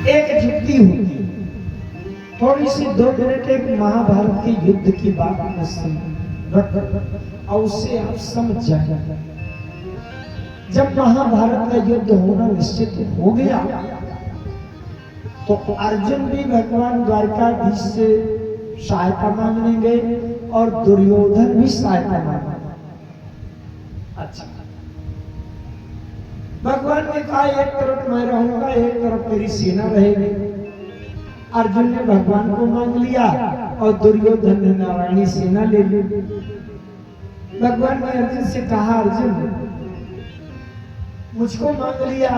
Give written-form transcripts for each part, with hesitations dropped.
एक युक्ति होती है, थोड़ी सी 2 मिनट एक महाभारत के युद्ध की बात में सुन रख और उससे आप समझ जाएंगे। जब महाभारत का युद्ध होना निश्चित हो गया तो अर्जुन भी भगवान द्वारकाधीश से सहायता मांगने गए और दुर्योधन भी सहायता मांगने। अच्छा, भगवान ने कहा एक तरफ मैं रहूंगा, एक तरफ मेरी सेना रहेगी। अर्जुन ने भगवान को मांग लिया और दुर्योधन ने नारायणी सेना ले ली। भगवान ने अर्जुन से कहा, अर्जुन मुझको मांग लिया,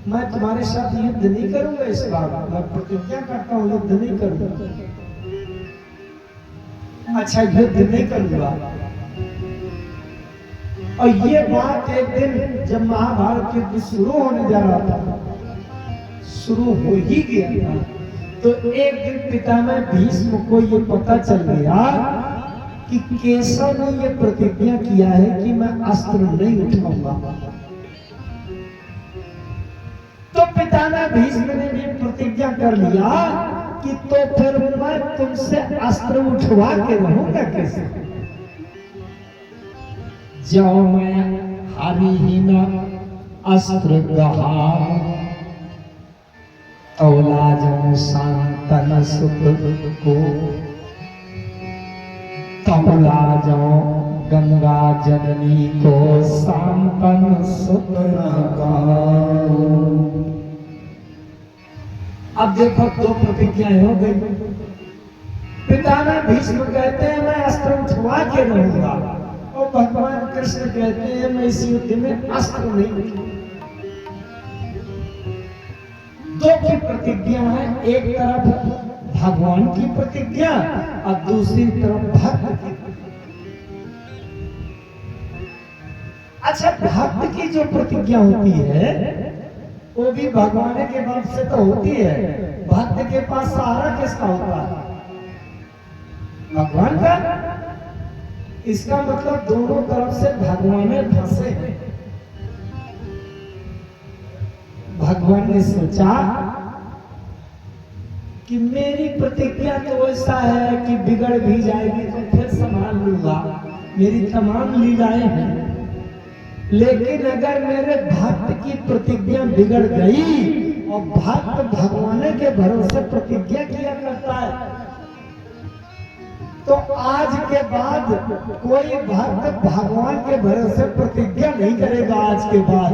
मैं तुम्हारे साथ युद्ध नहीं करूंगा, इस बार मैं प्रतिज्ञा करता हूं युद्ध नहीं करूंगा। अच्छा, युद्ध नहीं करूंगा। और ये बात एक दिन जब महाभारत युद्ध शुरू होने जा रहा था, शुरू हो ही गया था, तो एक दिन पितामह भीष्म को ये पता चल गया कि केशव ने ये प्रतिज्ञा किया है कि मैं अस्त्र नहीं उठाऊंगा। तो पितामह भीष्म ने भी प्रतिज्ञा कर लिया कि तो फिर मैं तुमसे अस्त्र उठवा के रहूंगा कैसे? जाओ मैं हरिहीन अस्त्र गहा, तौला जाऊं शांतन सुत को, तौला जाऊं गंगा जननी को शांतन सुत का। अब देखो 2 प्रतिज्ञाएं हो गई। पितामह भीष्म कहते हैं मैं अस्त्र उठवा के रहूंगा और भगवान कृष्ण कहते हैं मैं इस युद्ध में अस्त्र नहीं उठाऊंगा। 2 की प्रतिज्ञा है, एक तरफ भगवान की प्रतिज्ञा और दूसरी तरफ भक्त की। अच्छा, भक्त की जो प्रतिज्ञा होती है वो भी भगवान के बल से तो होती है। भक्त के पास सहारा किसका होता है? भगवान का। इसका मतलब दोनों तरफ से भगवान में फंसे हैं। भगवान ने सोचा कि मेरी प्रतिज्ञा तो ऐसा है कि बिगड़ भी जाएगी तो फिर संभाल लूंगा, मेरी तमाम लीलाएं हैं, लेकिन अगर मेरे भक्त की प्रतिज्ञा बिगड़ गई और भक्त भगवान के भरोसे प्रतिज्ञा किया करता है तो आज के बाद कोई भक्त भगवान के भरोसे प्रतिज्ञा नहीं करेगा आज के बाद।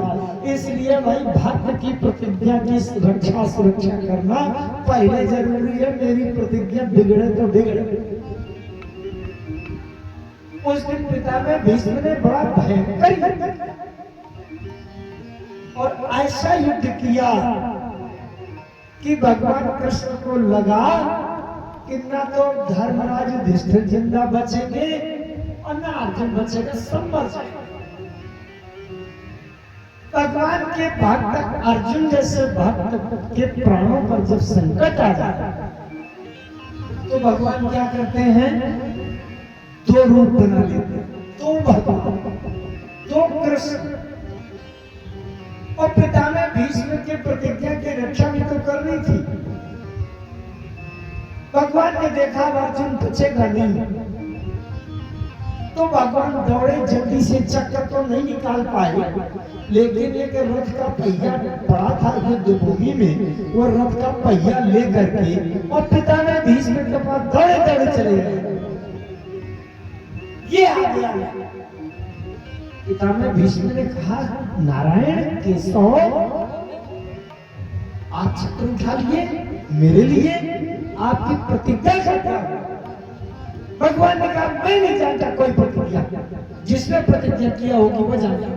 इसलिए भाई भक्त की प्रतिज्ञा की सुरक्षा करना पहले जरूरी है। मेरी प्रतिज्ञा बिगड़े तो बिगड़े। उस दिन पितामह भीष्म ने बड़ा भयंकर और ऐसा युद्ध किया कि भगवान कृष्ण को लगा कि ना तो धर्मराज युधिष्ठिर जिंदा बचेंगे और ना अर्जुन बचेगा, सब मर जाएंगे। भगवान के भक्त अर्जुन जैसे भक्त के प्राणों पर जब संकट आ जाता तो भगवान क्या करते हैं? 2 रूप बना लेते हैं, 2 भगवान, 2 कृष्ण। और पितामह भीष्म के प्रतिज्ञा की रक्षा भी तो करनी थी। भगवान ने देखा अर्जुन बचेगा नहीं तो भगवान दौड़े, जल्दी से चक्कर तो नहीं निकाल पाए, लेकिन एक रथ का पहिया पड़ा था युद्ध भूमि में, वो रथ का पहिया लेकर के और पितामह भीष्म के पास दौड़े दौड़े चले गए। ये आ गया। पितामह भीष्म ने कहा, नारायण केशव आप चक्र उठा लिए मेरे लिए, आपकी प्रतिज्ञा करता हूं। भगवान ने कहा मैं नहीं जानता कोई प्रतिज्ञा, जिसने प्रतिज्ञा किया होगी वो जानता,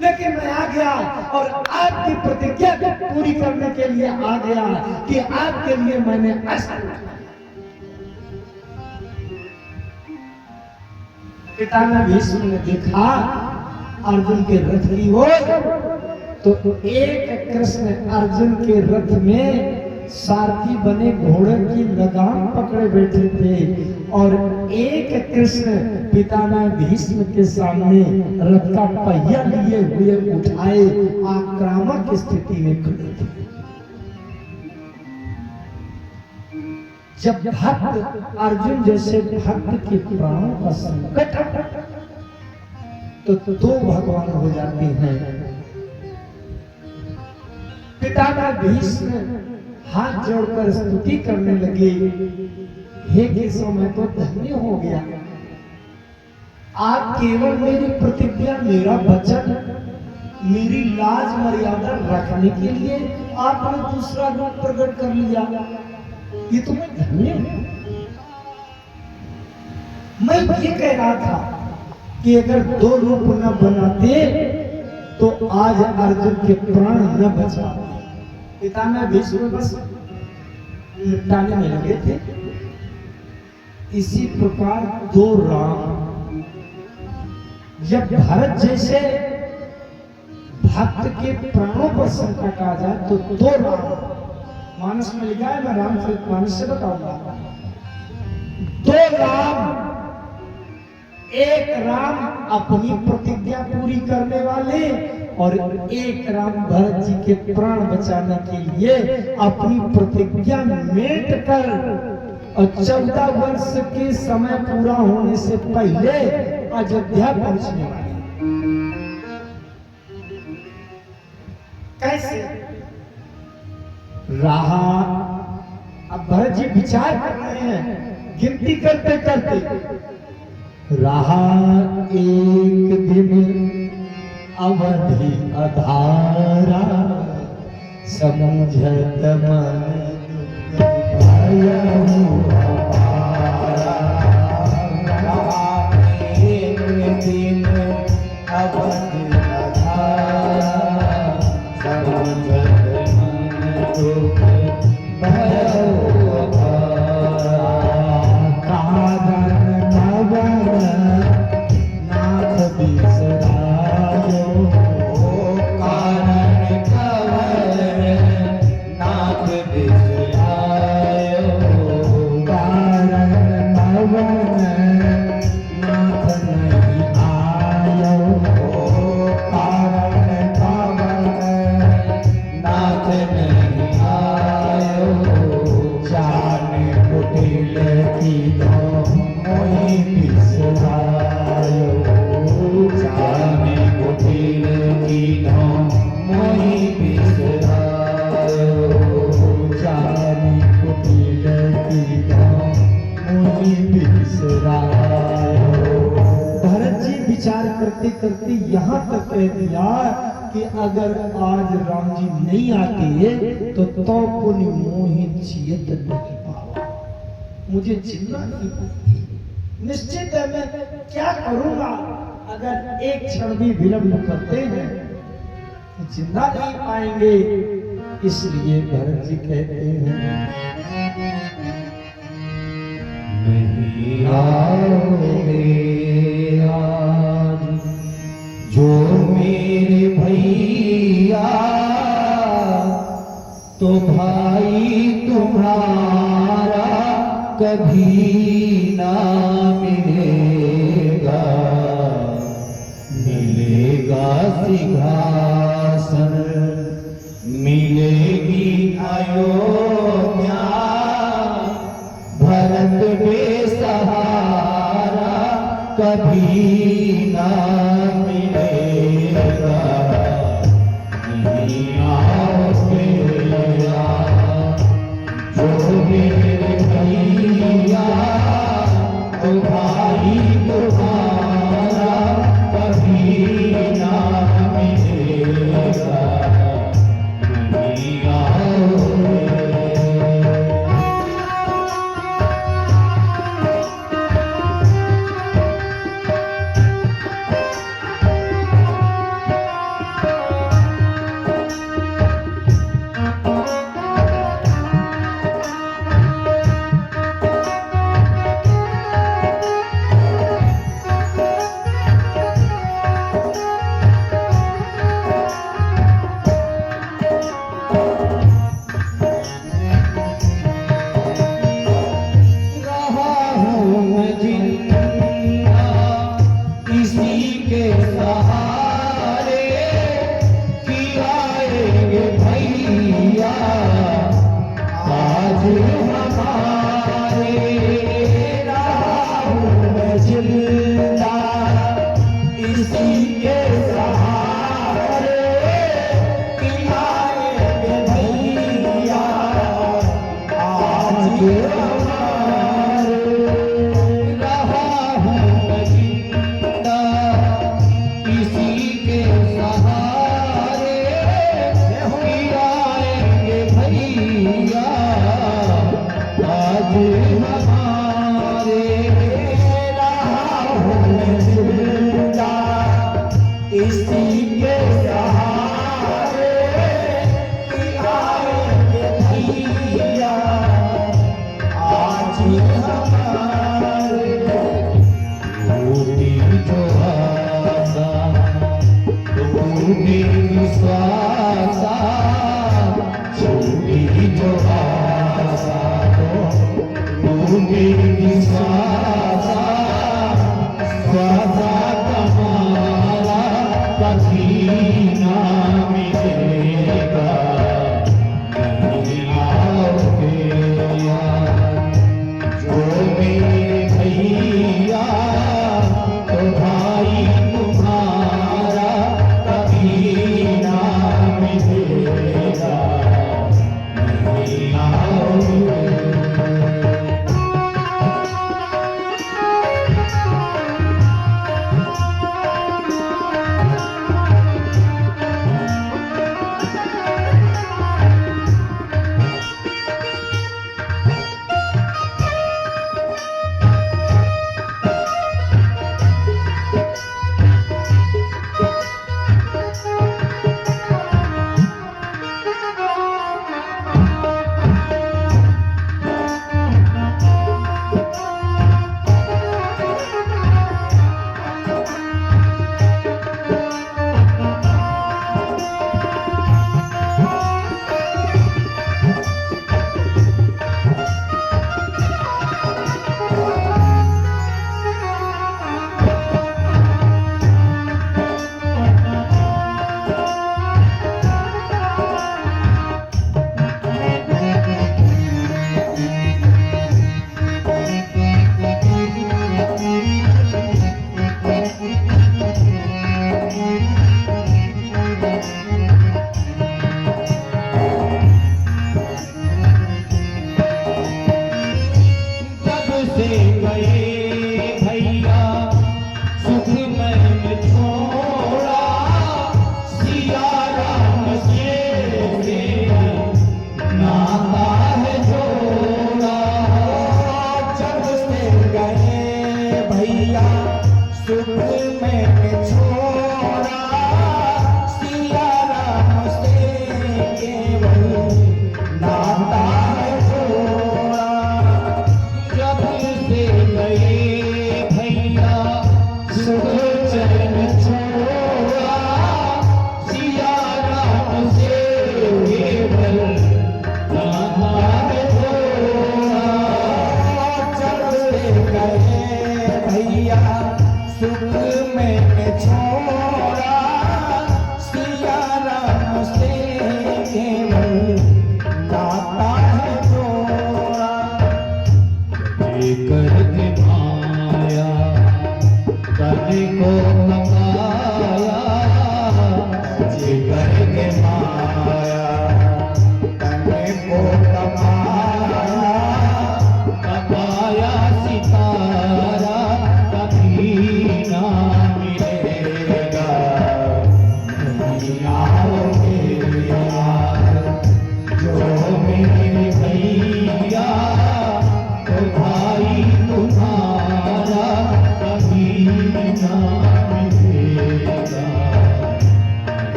लेकिन मैं आ गया और आपकी प्रतिज्ञा को पूरी करने के लिए आ गया कि आपके लिए मैंने अस्त्र। पितामह भीष्म ने देखा अर्जुन के रथ की ओर तो एक कृष्ण अर्जुन के रथ में सारथी बने घोड़े की लगाम पकड़े बैठे थे और एक कृष्ण पितामह भीष्म के सामने रथ का पहिया लिए हुए उठाए आक्रामक स्थिति में खड़े थे। जब भक्त अर्जुन जैसे भक्त के प्राणों का संकट तो दो भगवान हो जाते हैं। पितामह भीष्म हाथ जोड़कर स्तुति करने लगे, हे केशव मैं तो धन्य हो गया, आप केवल मेरी प्रतिज्ञा, मेरा वचन, मेरी लाज मर्यादा रखने के लिए आपने दूसरा रूप प्रकट कर लिया, ये तो मैं धन्य हूं। मैं ये कह रहा था कि अगर दो रूप न बनाते तो आज अर्जुन के प्राण न बचाते। पितामह भीष्म बस निपटाने में लगे थे। इसी प्रकार दो राम, जब भरत जैसे भक्त के प्राणों पर संकट आ जाए तो दो राम, मानस में लिखा है, मैं रामचरितमानस से बताऊंगा। दो राम, एक राम अपनी प्रतिज्ञा पूरी करने वाले और एक राम भरत जी के प्राण बचाने के लिए अपनी प्रतिज्ञा मेट कर और 14 वर्ष के समय पूरा होने से पहले अयोध्या पहुंचने वाले। कैसे रहा? अब भरत जी विचार कर रहे हैं, गिनती करते करते रहा एक दिन अवधि अधारा, समझत मन एक दिन अवधि अधारा, समझत मन दुख करते करते यहाँ तक कह दिया कि अगर आज राम जी नहीं आते तो पुण्य मोहित जियत नहीं पावा, मुझे जिंदा नहीं पाएंगे। निश्चित है मैं क्या करूंगा, अगर एक क्षण भी विलंब करते हैं तो जिंदा नहीं पाएंगे। इसलिए भरत जी कहते हैं नहीं आओगे जो मेरे भैया, तो भाई तुम्हारा कभी ना मिलेगा, मिलेगा सिंहासन, मिलेगी अयोध्या, भरत बेसहारा कभी ना मिलेगा। नहीं आओगे जो मेरे भैया, तो भाई तुम्हारा कभी ना मिलेगा। नहीं आओगे आज हमारा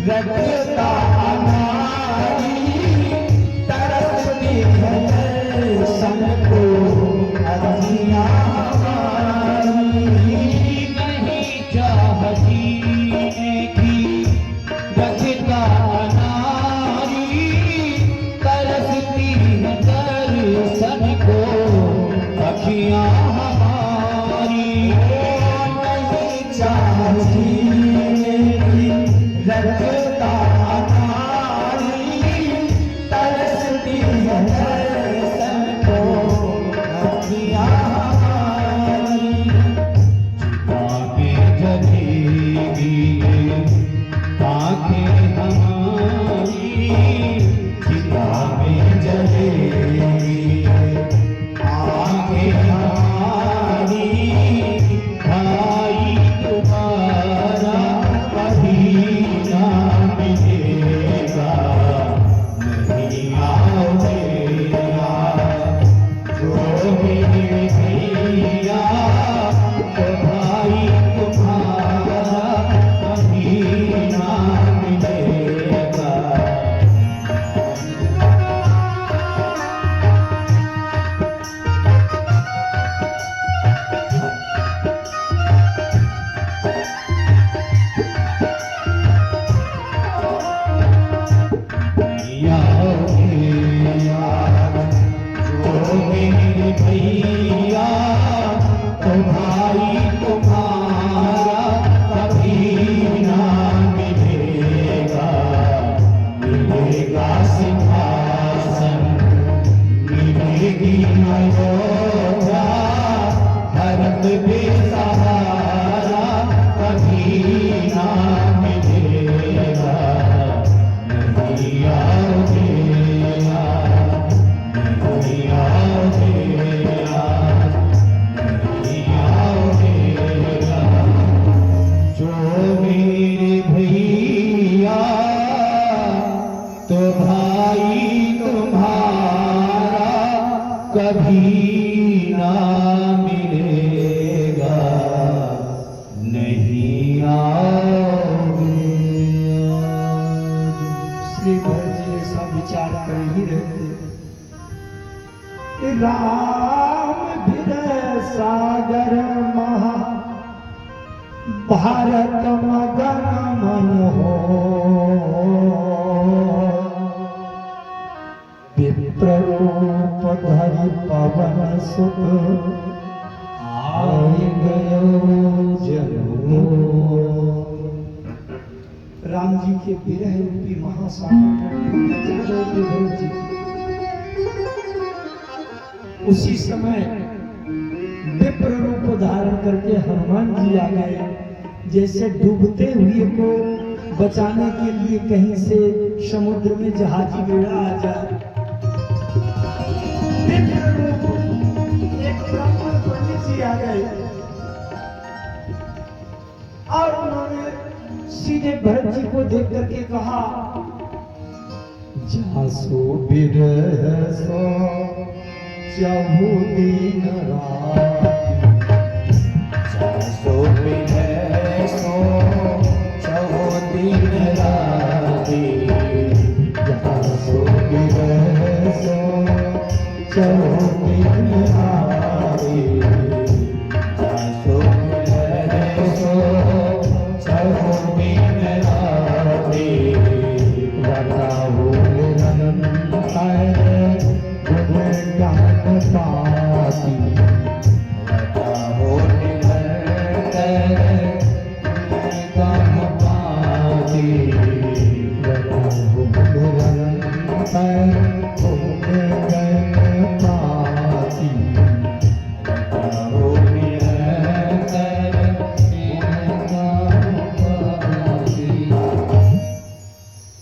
रखता हमारी तरसती है दर्शन को अखियाँ हमारी। दर्शन को अखियां हमारी नहीं चाहती मेरी रखता नारी तरसती है दर्शन को अखियां हमारी आंखें जलेगी आंखें हमारी चिताएं जलेगी आंखें हमारी भाई तुम्हारा कभी ना मिलेगा नहीं आओगे जो मेरे भैया तो भाई तुम्हारा कभी ना मिलेगा। जो मेरे भैया तो भाई तुम्हारा कभी ना मिलेगा मिलेगा सिंहासन मिलेगी अयोध्या भरत बेसहारा कभी ना मिलेगा नहीं आओगे नहीं आओगे नहीं आओगे जो मेरे भैया तो भाई तुम्हारा कभी ना मिलेगा नहीं आओगे। श्री भरत जी ऐसा विचार कर ही रहे थे। राम विरह सागर महा भारत मगन मन हो विप्र रूप धरि पवन सुख आए गयो जनो। राम जी के विरह रूपी महासागर जी उसी समय विप्र रूप धारण करके हनुमान जी आ गए, जैसे डूबते हुए को बचाने के लिए कहीं से समुद्र में जहाजी बेड़ा आ जाए। विप्र रूप एक ब्राह्मण पंडित जी आ गए और उन्होंने सीधे भरत जी को देख करके कहा, जासो विरह सो चहु दिन राति जासो विरह सो चहु दिन राति जासो विरह सो चहु दिन राति जासो विरह सो चहु दिन राति बताओ निरंतर गुण गान पाती बताओ निरंतर गुण गान पाती बताओ निरंतर गुण गान पाती बताओ निरंतर गुण गान पाती।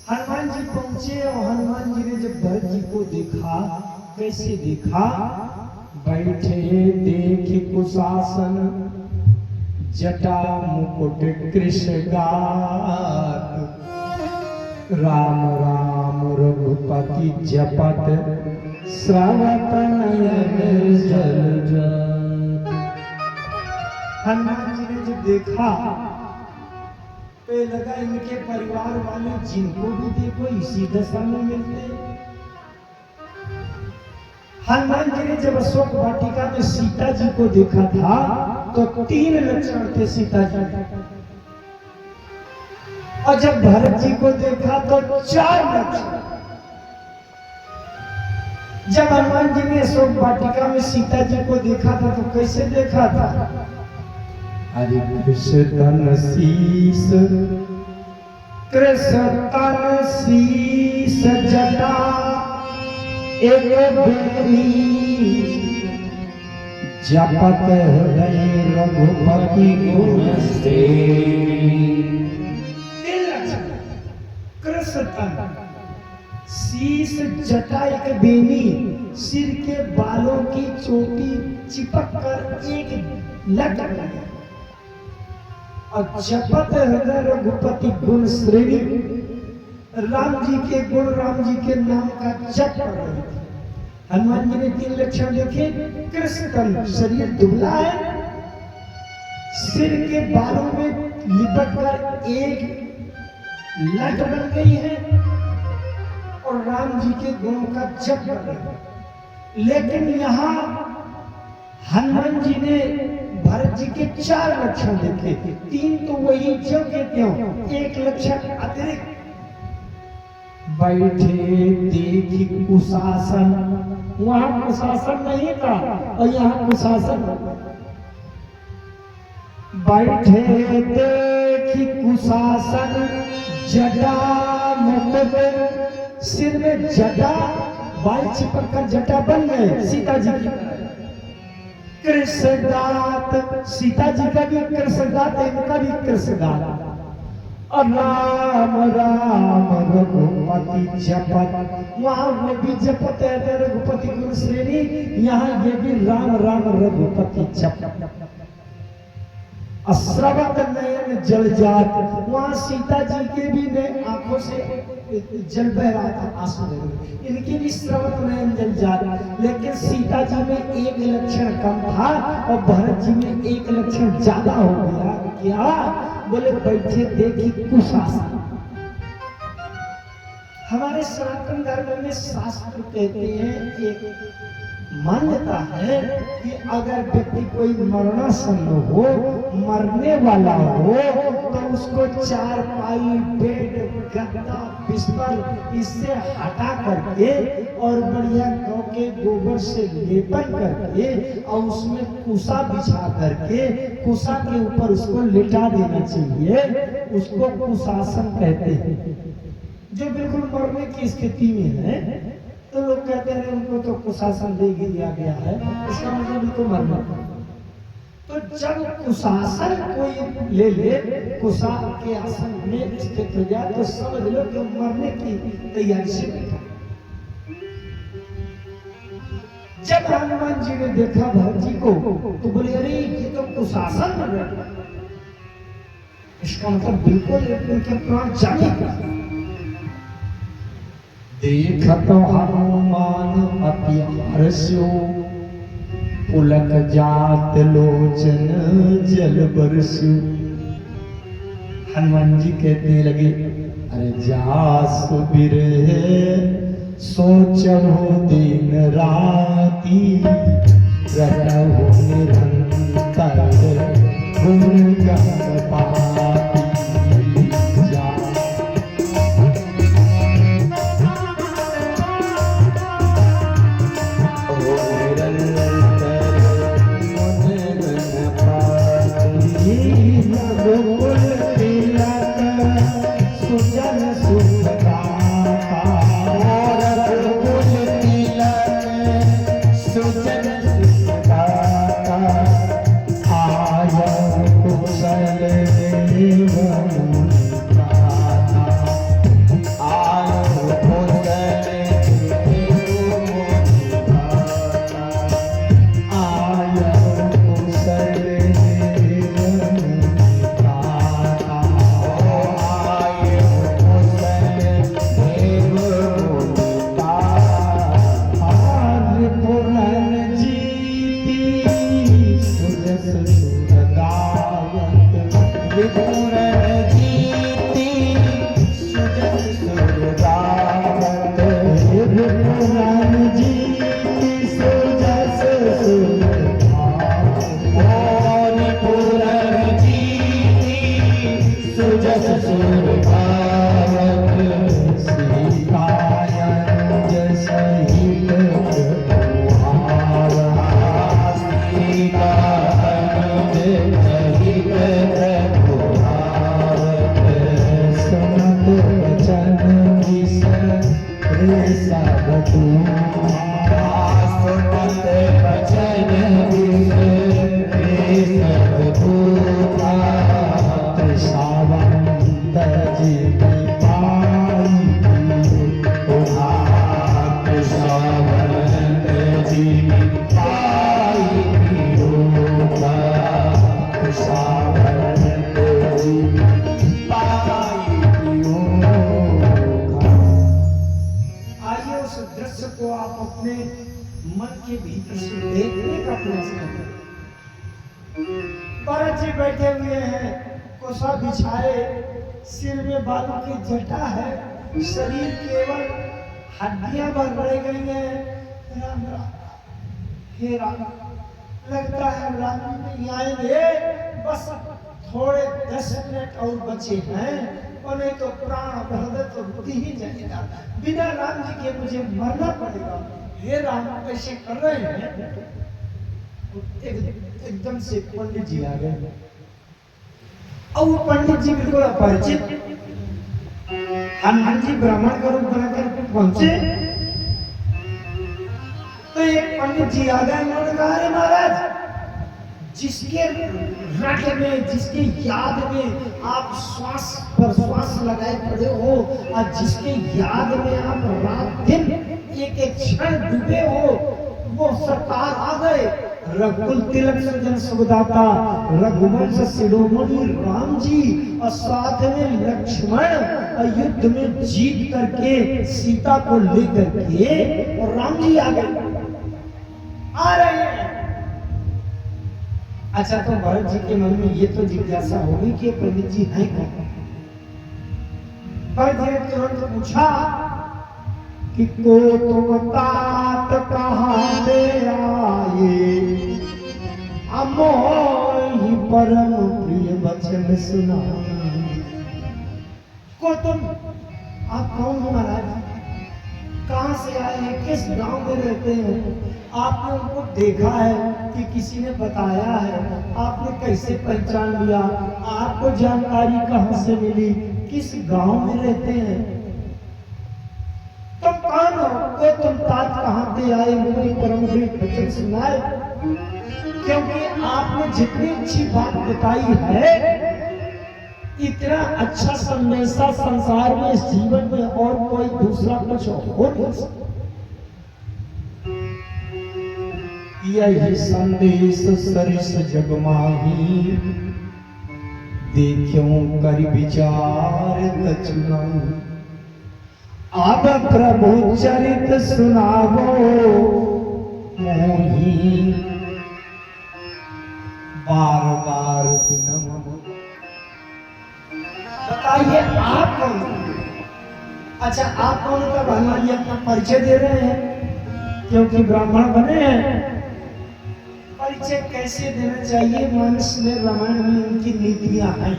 हनुमान जी पहुंचे और हनुमान जी ने जब भरत जी को देखा, कैसे देखा, बैठे देख कुशासन जटा मुकुट कृष्ण गात राम राम रघुपति जपत श्रवत नयन जल जात। हनुमान जी ने जब देखा तो लगा इनके परिवार वाले जिनको भी देखो इसी दशा में मिलते। हनुमान जी ने जब अशोक वाटिका में सीता जी को देखा था तो 3 लक्षण थे सीता जी, और जब भरत जी को देखा तो 4 लक्षण। जब हनुमान जी ने अशोक वाटिका में सीता जी को देखा था तो कैसे देखा था? हरि कृष्ण शीस कृष्ण शीस जटा एक बेनी जपत हृदय रघुपति गुण कृष्ण शीस जटा एक बेनी, सिर के बालों की चोटी चिपक कर एक लटक गई और जपत हृदय रघुपति गुण श्रेणी, राम जी के गुण, राम जी के नाम का जप कर रही थी। हनुमान जी ने 3 लक्षण देखे। कृष्ण शरीर दुबला है, सिर के बालों में लिपट कर एक लट बन गई है और राम जी के गुणों का जप कर रही है। लेकिन यहाँ हनुमान जी ने भरत जी के 4 लक्षण देखे, 3 तो वही जो के त्यों, 1 लक्षण अतिरिक्त। बैठे देखी कुशासन, वहां कुशासन नहीं था और यहाँ कुशासन। बैठे देखी कुशासन जटा मुकुट, सिर में जटा, बाल चिपक कर जटा बन गए सीता जी की। कृष्णदात, सीता जी का भी कृष्णदात, इनका भी कृष्णदात। और राम राम रघुपति जपत, वहां वो भी जपत है रघुपति गुण श्रेणी, यहाँ ये भी राम राम रघुपति जपत। अश्रवत नयन जल जात, वहां सीता जी के भी ने आंखों से जल बह रहा था, आंसू बह रहे, इनकी भी श्रवत नयन जल जात। लेकिन सीता जी में 1 लक्षण कम था और भरत जी में 1 लक्षण ज्यादा हो गया। क्या बोले? बैठे देखी कुशासन। हमारे सनातन धर्म में शास्त्र कहते हैं, एक मान्यता है कि अगर व्यक्ति कोई मरणासन्न हो, मरने वाला हो, तो उसको चारपाई, बेड, गद्दा, बिस्तर इससे हटा करके और बढ़िया गौ के गोबर से लेपन करके और उसमें कुशा बिछा करके कुशा के ऊपर उसको लिटा देना चाहिए। उसको कुशासन कहते हैं। जो बिल्कुल मरने की स्थिति में है तो लोग कहते हैं उनको तो कुशासन दे दिया गया है, इसका मतलब उनको मरना। तो जब कुशासन कोई ले ले, कुशा के आसन में स्थित हो जाए तो समझ लो कि मरने की तैयारी से बैठा। जब हनुमान जी ने देखा भरत जी को तो बोले, अरे ये तो कुशासन बन रहा है, इसका मतलब बिल्कुल उनके प्राण जाने। देखत हनुमान अति हर्षो, पुलक जात लोचन जल बरसो। हनुमान जी कहने लगे, अरे जासु बिरहे सोचहु दिन राती, रटहु निरंतर गुण गण पाती। पाई पियो का सावर पाई पियो का। आइए उस दृश्य को आप अपने मन के भीतर से देखने का प्रयास करें। भरत जी बैठे हुए हैं, कोसा बिछाए, सिर में बालों की जटा है, शरीर केवल हड्डियां भर रह गई हैं। राम राम, हे राम, लगता है राम नहीं आएंगे, बस थोड़े 10 मिनट और बचे हैं, और नहीं तो प्राण भरत तो रुक ही जाएगा। बिना राम जी के मुझे मरना पड़ेगा। हे राम, ऐसे कर रहे हैं। एकदम से पंडित जी आ गए, और वो पंडित जी बिल्कुल अपरिचित, हनुमान जी ब्राह्मण का रूप बनाकर पहुंचे। तो एक पंडित जी आ गए, उन्होंने कहा, अरे महाराज, जिसके रट में, जिसके याद में आप श्वास पर श्वास लगाए पड़े हो, और जिसके याद में आप रात दिन एक एक क्षण डूबे हो, वो सरकार आ गए। रघुकुल तिलक सज्जन सुखदाता, रघुवंश शिरोमणि राम जी, और साथ में लक्ष्मण युद्ध में जीत करके सीता को लेकर के, और राम जी आ गए, आ रहे हैं। अच्छा, तो भरत जी के मन में ये तो जिज्ञासा होगी कि पंडित जी हैं कौन। भरत जी ने तुरंत पूछा कि को तुम तात कहाँ ले आए, अमोही परम प्रिय वचन सुना। को तुम, आप कौन हो महाराज, कहाँ से आए हैं, किस गांव में रहते हैं, आपने उनको देखा है कि किसी ने बताया है, आपने कैसे पहचान लिया, आपको जानकारी कहाँ से मिली, किस गांव में रहते हैं, तुम कौन हो, वो तुम तात कहाँ से आए, मुझे परम प्रिय वचन सुनाए। क्योंकि आपने जितनी अच्छी बात बताई है, इतना अच्छा संदेशा संसार में, इस जीवन में और कोई दूसरा कुछ हो नहीं सकता। यही संदेश सरिस जग माही, देखूं कर विचार कछुनाई। अब प्रभु चरित सुनावो मोही, बार बार विनम। बताइए आप कौन हो? अच्छा, आप कौन का हनुमान जी अपना परिचय दे रहे हैं, क्योंकि ब्राह्मण बने हैं। परिचय कैसे देना चाहिए, मानस में, रामायण में उनकी नीतियां हैं।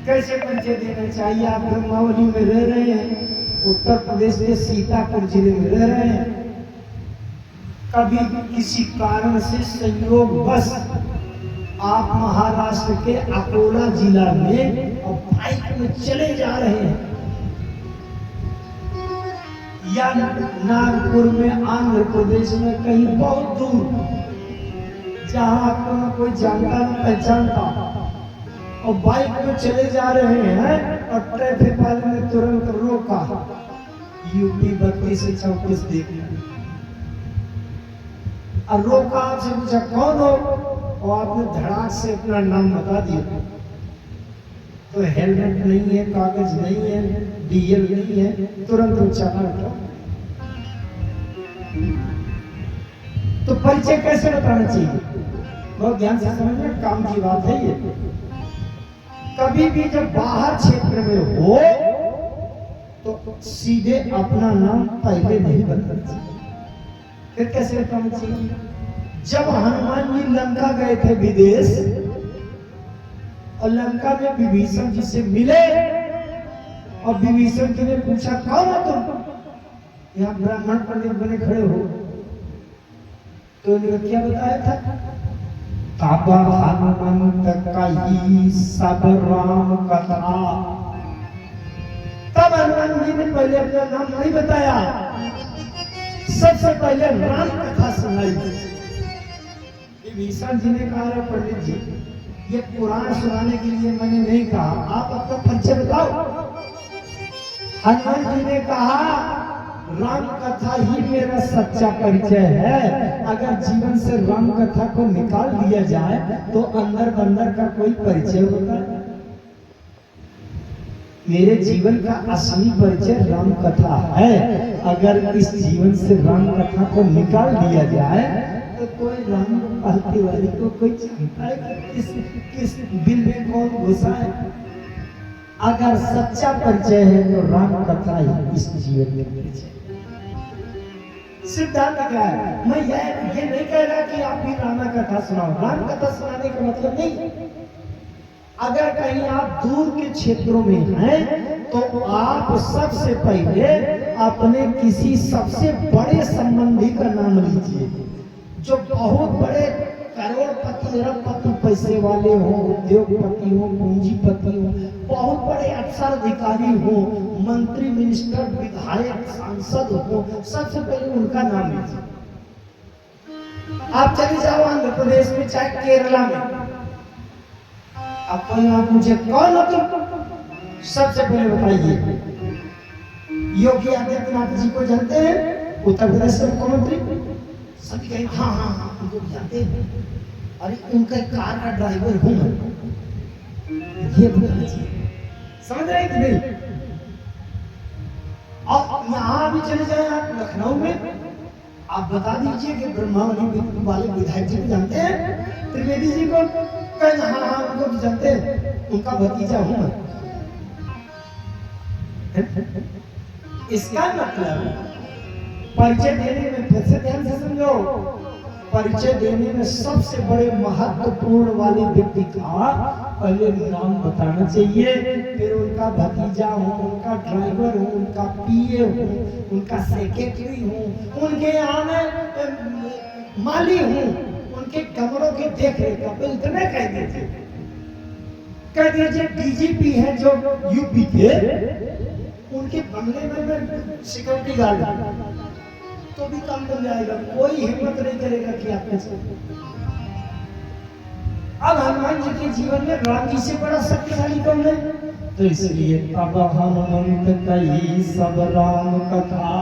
कैसे परिचय देना चाहिए। आप ब्रह्मावली में रह रहे हैं, उत्तर प्रदेश के सीतापुर जिले में रह रहे हैं, कभी किसी कारण से संयोग बस आप महाराष्ट्र के अकोला जिला में और बाइक में चले जा रहे हैं, या नागपुर में, आंध्र प्रदेश में, कहीं बहुत दूर, जहां आपको न कोई जानता न पहचानता, और बाइक में चले जा रहे हैं, और ट्रैफिक वाले ने तुरंत रोका, यूपी 32 से 34 देखना, और रोका, आपसे पूछा कौन हो, और आपने धड़ाक से अपना नाम बता दिया। तो हेलमेट नहीं है, कागज नहीं है, डीएल नहीं है, तुरंत वो चाला उठा। तो परिचय कैसे बताना चाहिए, बहुत ध्यान से समझना, काम की बात है ये। कभी भी जब बाहर क्षेत्र में हो तो सीधे अपना नाम पहले नहीं बताना चाहिए। फिर कैसे बताना चाहिए। जब हनुमान जी लंका गए थे विदेश, और लंका में विभीषण जी से मिले, और विभीषण जी ने पूछा कौन हो तुम, यहाँ ब्राह्मण पंडित बने खड़े हो, तो उन्होंने क्या बताया था, तब हनुमंत कही सब राम कथा। तब हनुमान जी ने पहले अपना नाम नहीं बताया, सबसे पहले राम कथा सुनाई। विभीषण जी ने कहा, अरे पंडित जी, ये पुराण सुनाने के लिए मैंने नहीं कहा, आप अपना परिचय बताओ। हनुमान जी ने कहा, राम कथा ही मेरा सच्चा परिचय है। अगर जीवन से राम कथा को निकाल दिया जाए तो अंदर बंदर का कोई परिचय होता है? मेरे जीवन का असली परिचय राम कथा है। अगर इस जीवन से राम कथा को निकाल दिया जाए तो कोई राम पालती वाली को कोई जानता है कि किस बिल में कौन घुसा है? अगर सच्चा परिचय है तो राम कथा ही इस जीवन में परिचय। सिद्धांत क्या है? मैं ये नहीं कह रहा कि आप भी राम कथा सुनाओ। राम कथा सुनाने का मतलब नहीं। अगर कहीं आप दूर के क्षेत्रों में हैं तो आप सबसे पहले अपने किसी सबसे बड़े संबंधी का नाम लीजिए, जो बहुत बड़े करोड़पति, अरबपति, पैसे वाले हो, उद्योगपति हो, पूंजीपति हो, बहुत बड़े अफसर अधिकारी हो, मंत्री, मिनिस्टर, विधायक, सांसद हो, सबसे पहले उनका नाम लीजिए। आप चले जाओ आंध्र प्रदेश में, चाहे केरला में, आप कोई आप पूछे कौन हो तुम, सबसे पहले बताइए। योगी आदित्यनाथ जी को जानते हैं? उत्तर प्रदेश के मुख्यमंत्री। सभी कहें हाँ हाँ हाँ उनको जानते हैं। अरे उनका कार का ड्राइवर हूं मैं, ये बताना चाहिए। समझ रहे कि नहीं? और यहाँ भी चले जाए आप लखनऊ में, आप बता दीजिए कि ब्रह्मावली वाले विधायक जी को जानते हैं? त्रिवेदी जी को कहें हाँ हाँ उनको भी जानते हैं, उनका भतीजा हूं मैं। इसका मतलब परिचय देने में, फिर से ध्यान से समझो, परिचय देने में सबसे बड़े महत्वपूर्ण वाले व्यक्ति का पहले नाम बताना चाहिए, फिर उनका भतीजा हो, उनका ड्राइवर हो, उनका पीए हो, उनका सेक्रेटरी हो, उनके यहाँ में माली हो, उनके कमरों की देख रेख का, इतने कह दीजिए डीजीपी है जो यूपी के, उनके बंगले में सिक्योरिटी गार्ड तो भी काम बन जाएगा। कोई हिम्मत नहीं करेगा कि आप कैसे। अब हनुमान जी के जीवन में राम जी से बड़ा शक्तिशाली कौन है? तो इसलिए अब हनुमंत कही सब राम कथा,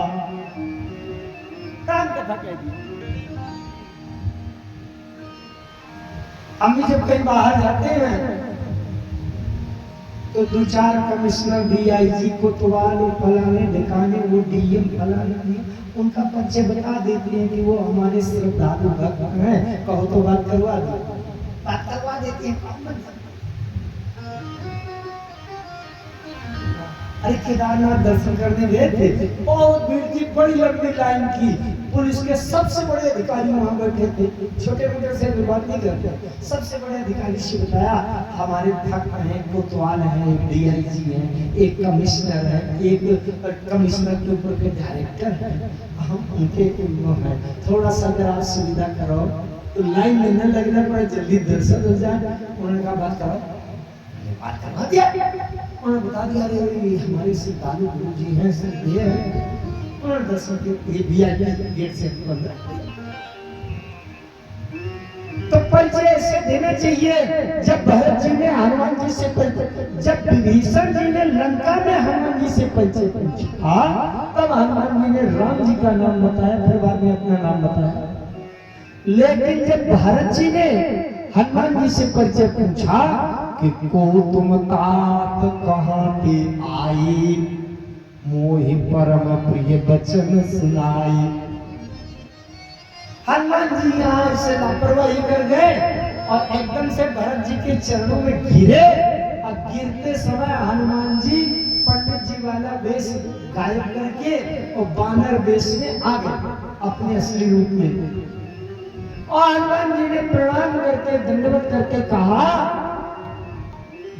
राम कथा कह दी। हम भी जब कहीं बाहर जाते हैं तो दो चार कमिश्नर, डीआईजी, कोतवाल, फलाने ढिकाने, वो डीएम फलाने, उनका परिचय बता देते हैं कि वो हमारे श्रद्धालु भक्त हैं, कहो तो बात करवा दो, बात करवा देते हैं। अरे केदारनाथ दर्शन करने गए थे, बहुत भीड़ थी, बड़ी लंबी लाइन की, पुलिस के सबसे बड़े अधिकारी वहां बैठे थे, छोटे मोटे से बात नहीं करते, सबसे बड़े अधिकारी से बताया हमारे भक्त हैं, कोतवाल हैं, एक डीआईजी हैं, एक कमिश्नर है, एक कमिश्नर के ऊपर के डायरेक्टर है, हम उनके हैं, थोड़ा सा अगर आप सुविधा करो तो लाइन में न लगना पड़े, जल्दी दर्शन हो जाए। उन्होंने कहा बात करो, बात करवा दिया। उन्होंने बता दिया अरे हमारे श्रद्धालु गुरु जी हैं, सब ये है। उन्होंने दर्शन के ये वीआईपी गेट से बंद। तो परिचय ऐसे देना चाहिए। जब भरत जी ने हनुमान जी से परिचय, जब विभीषण जी ने लंका में हनुमान जी से परिचय पूछा, तब हनुमान जी ने राम जी का नाम बताया, फिर बाद में अपना नाम बताया। लेकिन जब भरत जी ने हनुमान जी से परिचय पूछा कि को तुम तात कहाँ के आई, मोहि परम प्रिय बचन सुनाई। हनुमान जी यहाँ से लापरवाही कर गए और एकदम से भरत जी के चरणों में गिरे, और गिरते समय हनुमान जी पंडित जी वाला वेश गायब करके और बानर वेश में आ गए अपने असली रूप में। और हनुमान जी ने प्रणाम करके दंडवत करके कहा,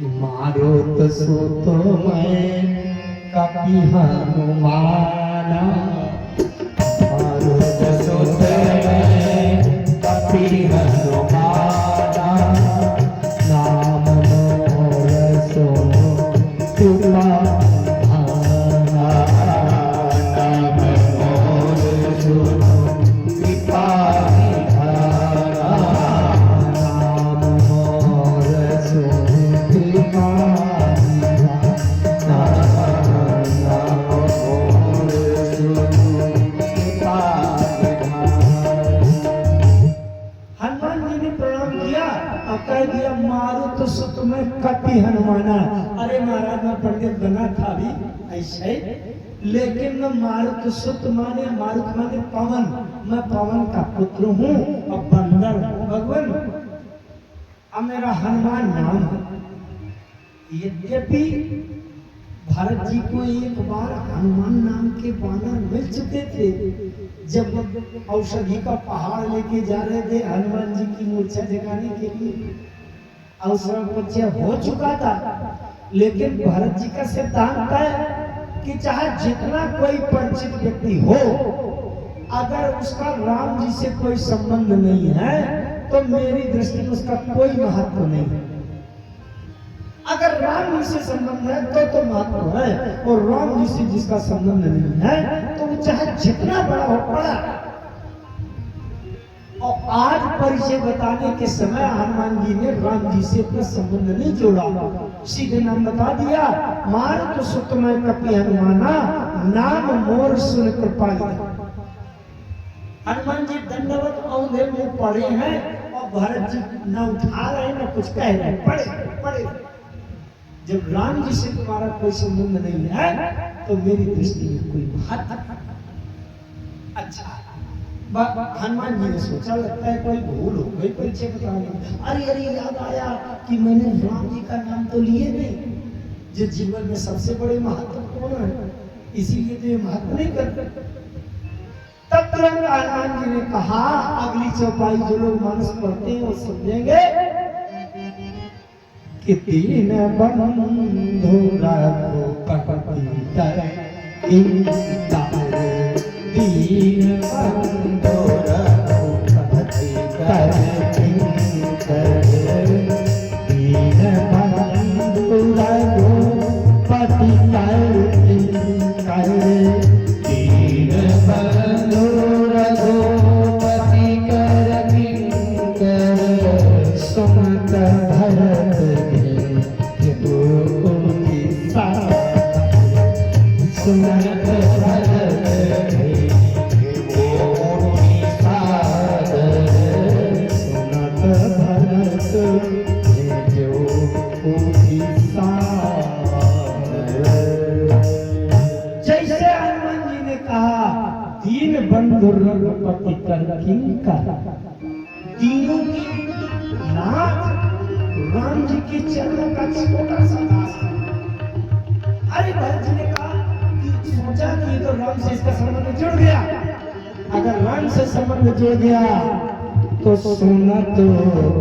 मारो तो सो तो मैं कपि हनुमाना, मारो तो सो तो मैं कपि हनुमाना, नाम मोर सोनो कृपा भाना, नाम मोर सोनो कृपा भाना, नाम मोर सोनो कृपा भाना, नाम मोर सोनो कह दिया मारो तो सुत में कपि हनुमाना। अरे महाराज मैं पंडित बना था भी ऐसे, लेकिन मैं मारुत सुत माने, मारुत माने पवन, मैं पवन का पुत्र हूँ और बंदर हूँ भगवान। अब मेरा हनुमान नाम है। यद्यपि भरत जी को एक बार हनुमान नाम के बानर मिल चुके थे, जब औषधि का पहाड़ लेके जा रहे थे हनुमान जी की मूर्छा जगाने के लिए, अवसर परिचय हो चुका था। लेकिन भरत जी का सिद्धांत है कि चाहे जितना कोई परिचित व्यक्ति हो, अगर उसका राम जी से कोई संबंध नहीं है तो मेरी दृष्टि में उसका कोई महत्व नहीं है। अगर राम जी से संबंध है तो महत्व है, और राम जी से जिसका संबंध नहीं है तो वो चाहे जितना बड़ा हो पड़ा। और आज परिचय बताने के समय हनुमान जी ने राम जी से अपना संबंध नहीं जोड़ा, सीधे नाम बता दिया, मारुत सुत में कपि हनुमाना, नाम मोर सुन कृपाली। हनुमान जी दंडवत औंधे में पड़े हैं और भरत जी न उठा रहे न कुछ कह रहे, पड़े पड़े। जब राम जी से तुम्हारा कोई संबंध नहीं है तो मेरी दृष्टि में कोई महत्व। अच्छा, हनुमान जी ने सोचा लगता है कोई भूल हो गई परिचय बताने। अरे अरे याद आया कि मैंने राम जी का नाम तो लिए नहीं, जो जीवन में सबसे बड़े महत्वपूर्ण है, इसीलिए तो ये महत्व नहीं करते। तब तुरंत हनुमान जी ने कहा, अगली चौपाई जो लोग मानस पढ़ते हैं वो समझेंगे कि तीन बंधु रघुपति तर दीन बंधु रघुपति तर दीन बंधु रघुपति तर दीन बंधु रघुपति कर सुमत भरत सुमत भरत जैसे हनुमान जी ने कहा दीन बंधु रघुपति कर किंकर, तीनों की नाथ राम जी के चरणों का छोटा सा दास है। अरे भरत जी ने कहा कि सोचा कि तो राम से इसका संबंध जुड़ गया, अगर राम से संबंध जुड़ गया तो सुनत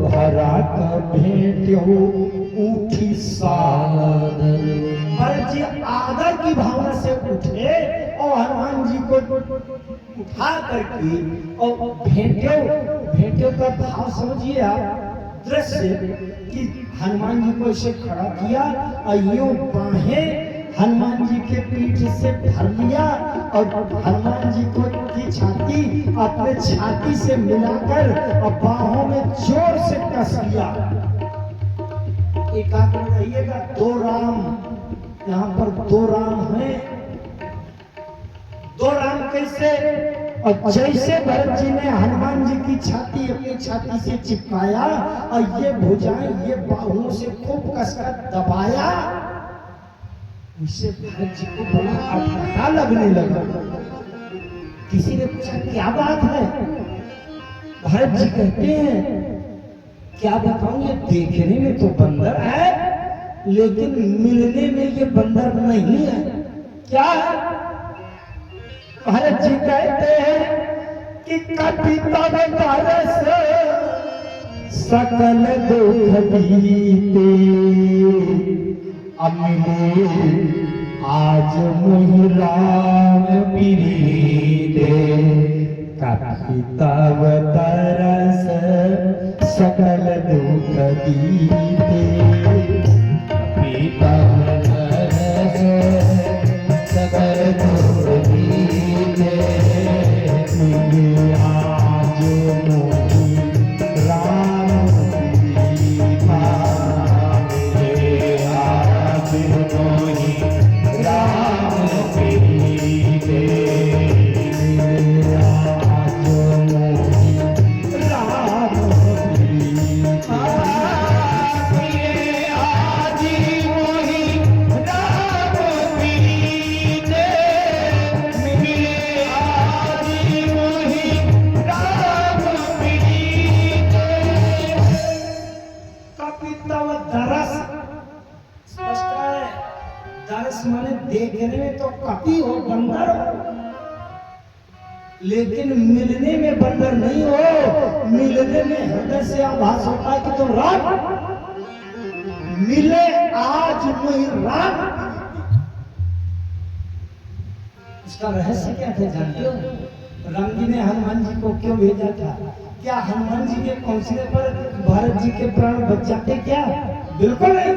भरत भेंट्यो उठी सादर। भरत जी आदर की भावना से उठे और हनुमान जी को उठा करके और भेंट्यो का भाव समझिए आप, दृश्य कि हनुमान जी को इसे खड़ा किया और यूं बाहें हनुमान जी के पीठ से भर लिया और हनुमान जी को की छाती अपने छाती से मिलाकर और बाहों में जोर से कस लिया। एकाग्र रहिएगा, दो राम, यहाँ पर दो राम हैं। दो राम कैसे? और जैसे भरत जी ने हनुमान जी की छाती अपनी छाती से चिपकाया और ये भुजाएं ये बाहों से खूब कसकर दबाया, उससे भरत जी को बड़ा अटपटा लगने लगा। किसी ने पूछा क्या बात है? भरत जी कहते हैं क्या बताऊं, ये देखने में तो बंदर है लेकिन मिलने में ये बंदर नहीं है। क्या है? भरत जी कहते हैं कि कपिता तरस सकल दुख बीते, अमिले आज मोहि राम प्रीते, कपिता तरस सकल दुख बीते, कपिता तरस सकल दुख बीते, आज मोहि राम प्रीता, आज मोहि राम प्रीते, आज मोहि राम प्रीता। तो कपी हो, बंदर हो, लेकिन मिलने में बंदर नहीं हो। मिलने में हृदय से आभास होता है कि तुम राम मिले आज मुझे राम। इसका रहस्य क्या था जानते हो? राम जी ने हनुमान जी को क्यों भेजा था? क्या हनुमान जी के पहुंचने पर भरत जी के प्राण बच जाते क्या? बिल्कुल नहीं।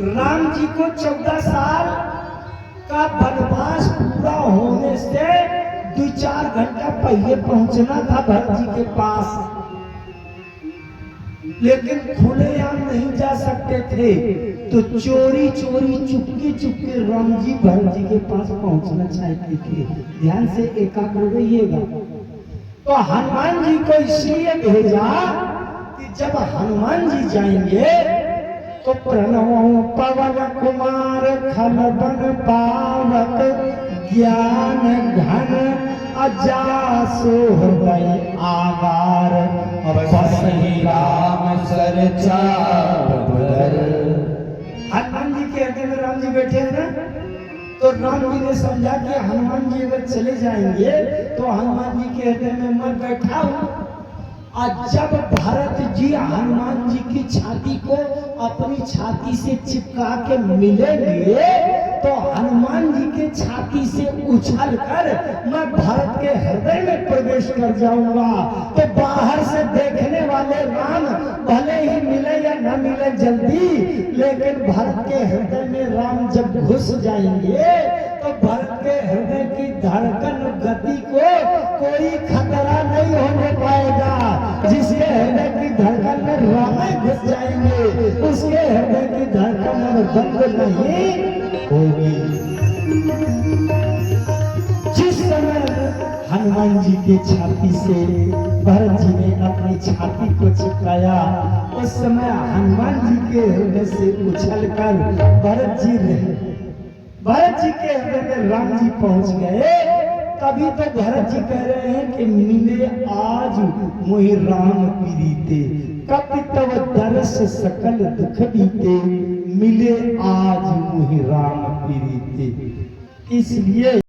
राम जी को 14 साल का वनवास पूरा होने से 2-4 घंटा पहले पहुंचना था भरत जी के पास, लेकिन खुलेआम नहीं जा सकते थे, तो चोरी चोरी चुपके चुपके राम जी भरत जी के पास पहुंचना चाहते थे। ध्यान से एकाग्र रहिएगा। तो हनुमान जी को इसलिए भेजा कि जब हनुमान जी जाएंगे तो प्रणव पवन कुमार खल बन पावक ज्ञान घन अजासु हृदय आगार बसहि राम सरचा बदर। हनुमान जी के हृदय में राम जी बैठे हैं ना, तो राम जी ने समझा कि हनुमान जी अगर चले जाएंगे तो हनुमान जी के हृदय में मैं बैठा हूं। और जब भरत जी हनुमान जी की छाती को अपनी छाती से चिपका के मिलेंगे तो हनुमान जी के छाती से उछल कर मैं भरत के हृदय में प्रवेश कर जाऊंगा। तो बाहर से देखने वाले राम भले ही मिले या न मिले जल्दी, लेकिन भरत के हृदय में राम जब घुस जाएंगे तो भरत के हृदय की धड़कन गति को कोई खतरा नहीं होने पाएगा। जिसके हृदय की धड़कन में राम घुस जाएंगे उसके हृदय की धड़कन अब बंद नहीं होगी। जिस समय हनुमान जी के छाती से भरत जी ने अपनी छाती को चिपकाया, उस समय हनुमान जी के हृदय से उछलकर भरत जी के हृदय में राम जी पहुंच गए। तभी तो भरत जी कह रहे हैं कि मिले आज मोहि राम पीरीते, कपि तव दरस सकल दुख बीते, मिले आज मोहि राम पीरीते। इसलिए